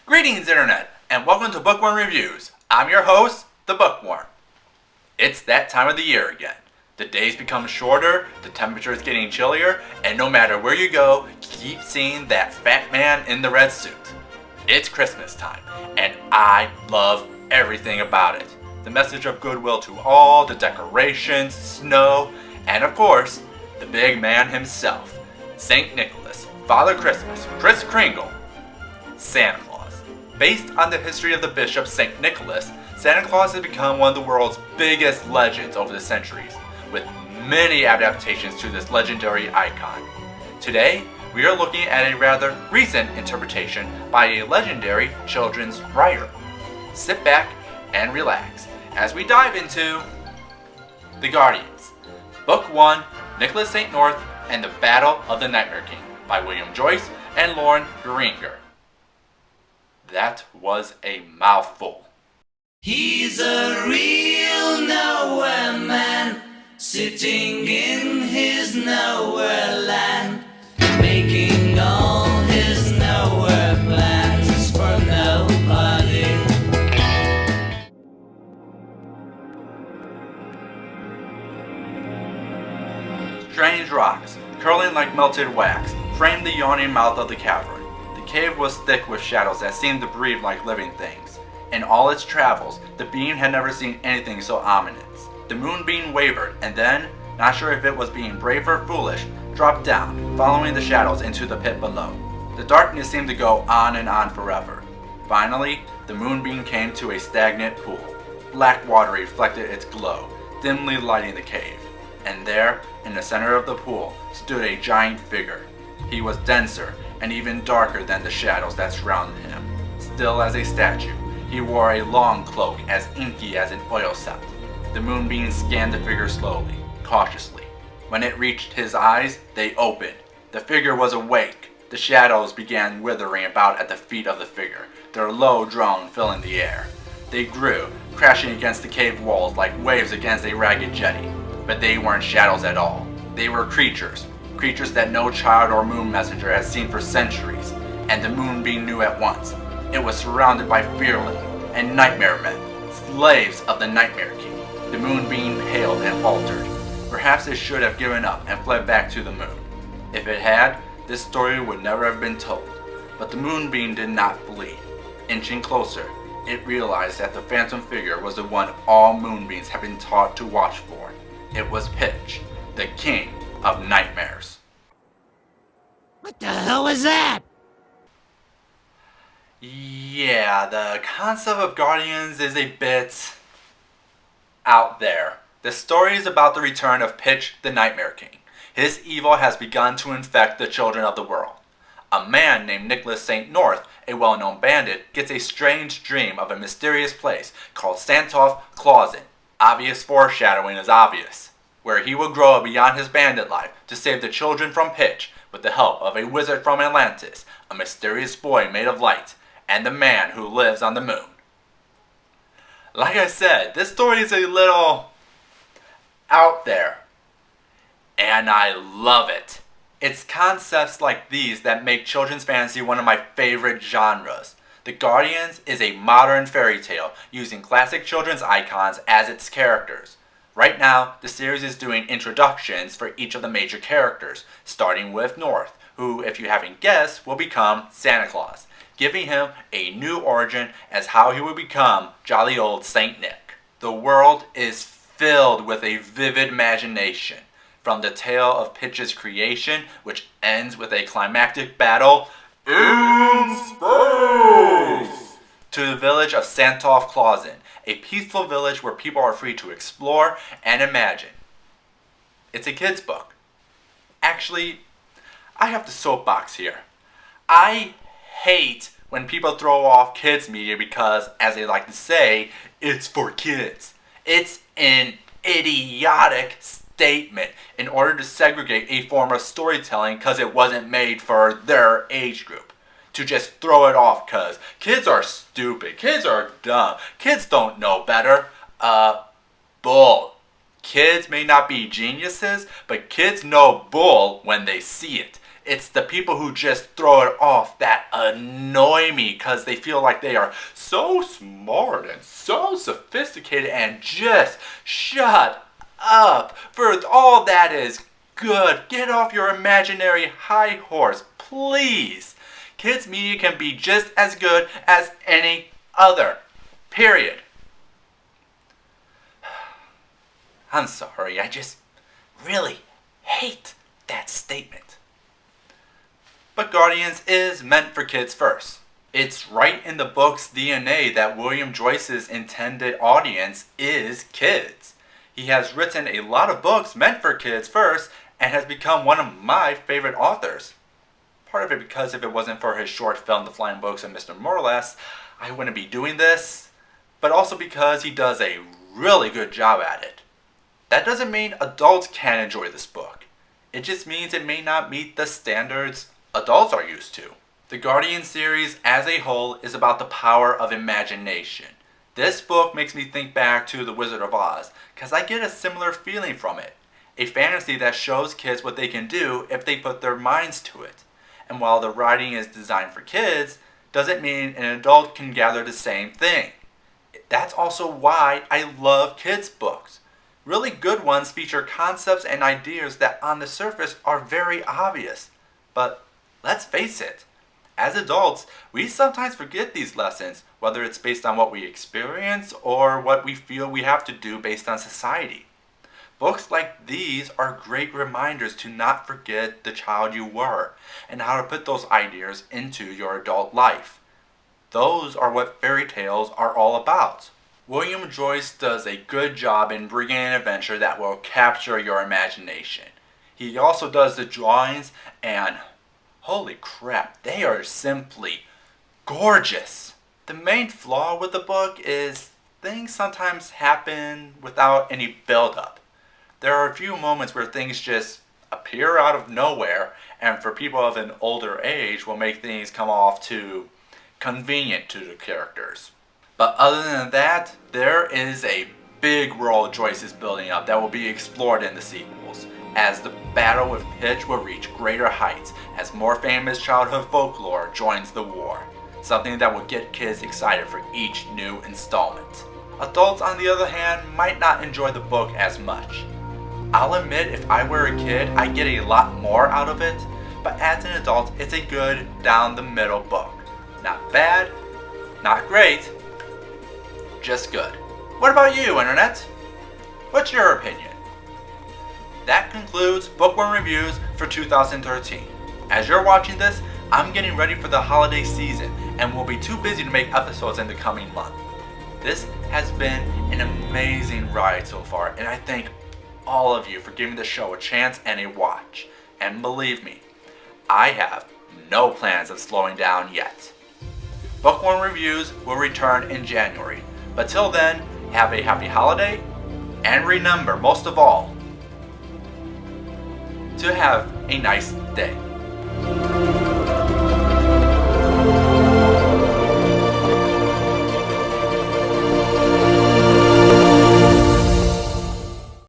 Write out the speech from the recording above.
Greetings, Internet, and welcome to Bookworm Reviews. I'm your host, the Bookworm. It's that time of the year again. The days become shorter, the temperature is getting chillier, and no matter where you go, keep seeing that fat man in the red suit. It's Christmas time, and I love everything about it. The message of goodwill to all, the decorations, snow, and of course, the big man himself, St. Nicholas, Father Christmas, Kris Kringle, Santa Claus. Based on the history of the bishop St. Nicholas, Santa Claus has become one of the world's biggest legends over the centuries, with many adaptations to this legendary icon. Today, we are looking at a rather recent interpretation by a legendary children's writer. Sit back and relax as we dive into The Guardians, Book 1, Nicholas St. North and the Battle of the Nightmare King by William Joyce and Lauren Geringer. That was a mouthful. He's a real nowhere man, sitting in his nowhere land, making all his nowhere plans for nobody. Strange rocks, curling like melted wax, framed the yawning mouth of the cavern. The cave was thick with shadows that seemed to breathe like living things. In all its travels, the being had never seen anything so ominous. The moonbeam wavered, and then, not sure if it was being brave or foolish, dropped down, following the shadows into the pit below. The darkness seemed to go on and on forever. Finally, the moonbeam came to a stagnant pool. Black water reflected its glow, dimly lighting the cave. And there, in the center of the pool, stood a giant figure. He was denser and even darker than the shadows that surrounded him. Still as a statue, he wore a long cloak as inky as an oil sap. The moonbeam scanned the figure slowly, cautiously. When it reached his eyes, they opened. The figure was awake. The shadows began withering about at the feet of the figure, their low drone filling the air. They grew, crashing against the cave walls like waves against a ragged jetty. But they weren't shadows at all. They were creatures that no child or moon messenger had seen for centuries, and the moonbeam knew at once. It was surrounded by fearling and nightmare men, slaves of the Nightmare King. The moonbeam paled and faltered. Perhaps it should have given up and fled back to the moon. If it had, this story would never have been told. But the moonbeam did not flee. Inching closer, it realized that the phantom figure was the one all moonbeams have been taught to watch for. It was Pitch, the king of nightmares. What the hell was that? Yeah, the concept of Guardians is a bit out there. The story is about the return of Pitch, the Nightmare King. His evil has begun to infect the children of the world. A man named Nicholas St. North, a well-known bandit, gets a strange dream of a mysterious place called Santa Claus. Obvious foreshadowing is obvious, where he will grow up beyond his bandit life to save the children from Pitch with the help of a wizard from Atlantis, a mysterious boy made of light, and the man who lives on the moon. Like I said, this story is a little out there, and I love it. It's concepts like these that make children's fantasy one of my favorite genres. The Guardians is a modern fairy tale using classic children's icons as its characters. Right now, the series is doing introductions for each of the major characters, starting with North, who, if you haven't guessed, will become Santa Claus, giving him a new origin as how he will become jolly old Saint Nick. The world is filled with a vivid imagination, from the tale of Pitch's creation, which ends with a climactic battle in space, to the village of Santa Claus, a peaceful village where people are free to explore and imagine. It's a kid's book. Actually, I have the soapbox here. I hate when people throw off kids media because, as they like to say, it's for kids. It's an idiotic statement in order to segregate a form of storytelling because it wasn't made for their age group. To just throw it off because kids are stupid, kids are dumb, kids don't know better. Bull. Kids may not be geniuses, but kids know bull when they see it. It's the people who just throw it off that annoy me because they feel like they are so smart and so sophisticated, and just shut up. For all that is good, get off your imaginary high horse, please. Kids media can be just as good as any other. Period. I'm sorry, I just really hate that statement. But Guardians is meant for kids first. It's right in the book's DNA that William Joyce's intended audience is kids. He has written a lot of books meant for kids first and has become one of my favorite authors. Part of it because if it wasn't for his short film The Flying Books and Mr. Morless, I wouldn't be doing this, but also because he does a really good job at it. That doesn't mean adults can't enjoy this book. It just means it may not meet the standards adults are used to. The Guardian series as a whole is about the power of imagination. This book makes me think back to The Wizard of Oz, because I get a similar feeling from it. A fantasy that shows kids what they can do if they put their minds to it. And while the writing is designed for kids, doesn't mean an adult can gather the same thing. That's also why I love kids' books. Really good ones feature concepts and ideas that on the surface are very obvious. But let's face it, as adults, we sometimes forget these lessons, whether it's based on what we experience or what we feel we have to do based on society. Books like these are great reminders to not forget the child you were and how to put those ideas into your adult life. Those are what fairy tales are all about. William Joyce does a good job in bringing an adventure that will capture your imagination. He also does the drawings, and holy crap, they are simply gorgeous. The main flaw with the book is things sometimes happen without any build-up. There are a few moments where things just appear out of nowhere, and for people of an older age will make things come off too convenient to the characters. But other than that, there is a big world Joyce is building up that will be explored in the sequels, as the battle with Pitch will reach greater heights as more famous childhood folklore joins the war, something that will get kids excited for each new installment. Adults, on the other hand, might not enjoy the book as much. I'll admit, if I were a kid, I'd get a lot more out of it, but as an adult, it's a good, down-the-middle book. Not bad, not great, just good. What about you, Internet? What's your opinion? That concludes Bookworm Reviews for 2013. As you're watching this, I'm getting ready for the holiday season and will be too busy to make episodes in the coming month. This has been an amazing ride so far, and I thank all of you for giving the show a chance and a watch. And believe me, I have no plans of slowing down yet. Bookworm Reviews will return in January. But till then, have a happy holiday, and remember, most of all, to have a nice day.